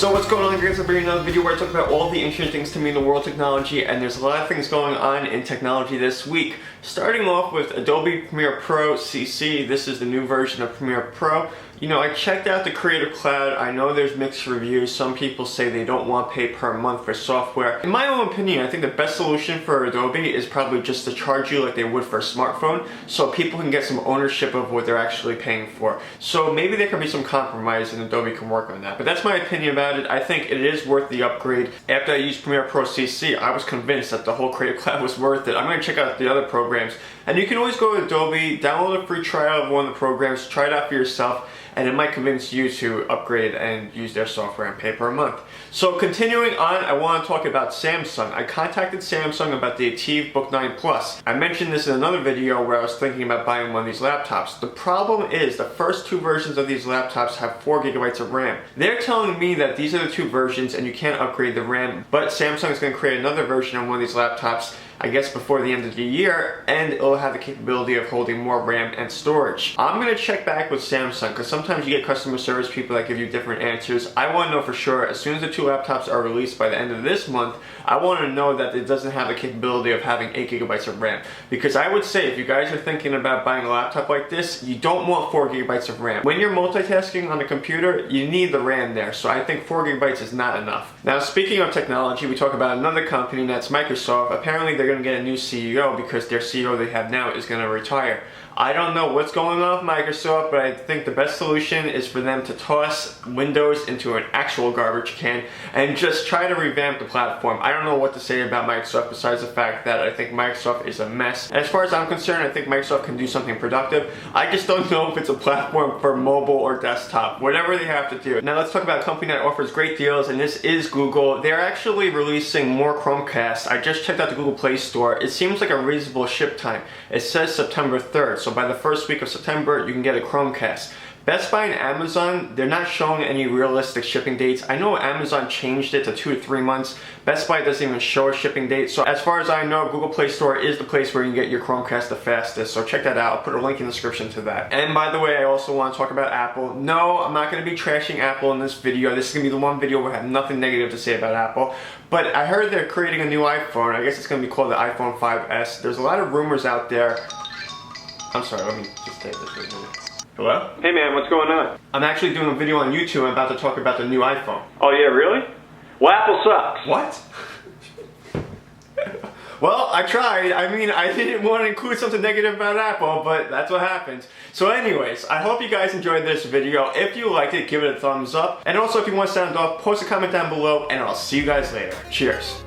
So what's going on, guys? I'm bringing another video where I talk about all the interesting things to me in the world of technology, and there's a lot of things going on in technology this week. Starting off with Adobe Premiere Pro CC. This is the new version of Premiere Pro. You know, I checked out the Creative Cloud. I know there's mixed reviews. Some people say they don't want to pay per month for software. In my own opinion, I think the best solution for Adobe is probably just to charge you like they would for a smartphone, so people can get some ownership of what they're actually paying for. So maybe there can be some compromise and Adobe can work on that. But that's my opinion about it. I think it is worth the upgrade. After I used Premiere Pro CC, I was convinced that the whole Creative Cloud was worth it. I'm going to check out the other programs. And you can always go to Adobe, download a free trial of one of the programs, try it out for yourself, and it might convince you to upgrade and use their software and pay per month. So continuing on, I want to talk about Samsung. I contacted Samsung about the Ativ Book 9 Plus. I mentioned this in another video where I was thinking about buying one of these laptops. The problem is the first two versions of these laptops have 4 gigabytes of RAM. They're telling me that these are the two versions and you can't upgrade the RAM, but Samsung is going to create another version of one of these laptops, I guess before the end of the year, and it'll have the capability of holding more RAM and storage. I'm going to check back with Samsung because sometimes you get customer service people that give you different answers. I want to know for sure, as soon as the two laptops are released by the end of this month, I want to know that it doesn't have the capability of having 8 gigabytes of RAM. Because I would say if you guys are thinking about buying a laptop like this, you don't want 4 gigabytes of RAM. When you're multitasking on the computer, you need the RAM there. So I think 4 gigabytes is not enough. Now, speaking of technology, we talk about another company, that's Microsoft. Apparently they're going to get a new CEO because their CEO they have now is going to retire. I don't know what's going on with Microsoft, but I think the best solution is for them to toss Windows into an actual garbage can and just try to revamp the platform. I don't know what to say about Microsoft besides the fact that I think Microsoft is a mess. As far as I'm concerned, I think Microsoft can do something productive. I just don't know if it's a platform for mobile or desktop, whatever they have to do. Now let's talk about a company that offers great deals, and this is Google. They're actually releasing more Chromecast. I just checked out the Google Play Store. It seems like a reasonable ship time. It says September 3rd. So by the first week of September, you can get a Chromecast. Best Buy and Amazon, they're not showing any realistic shipping dates. I know Amazon changed it to 2 to 3 months. Best Buy doesn't even show a shipping date. So as far as I know, Google Play Store is the place where you can get your Chromecast the fastest. So check that out. I'll put a link in the description to that. And by the way, I also want to talk about Apple. No, I'm not going to be trashing Apple in this video. This is going to be the one video where I have nothing negative to say about Apple. But I heard they're creating a new iPhone. I guess it's going to be called the iPhone 5S. There's a lot of rumors out there. I'm sorry, let me just take this for a minute. Hello? Hey man, what's going on? I'm actually doing a video on YouTube. I'm about to talk about the new iPhone. Oh yeah, really? Well, Apple sucks. What? Well, I tried. I mean, I didn't want to include something negative about Apple, but that's what happens. So anyways, I hope you guys enjoyed this video. If you liked it, give it a thumbs up. And also, if you want to sound off, post a comment down below, and I'll see you guys later. Cheers.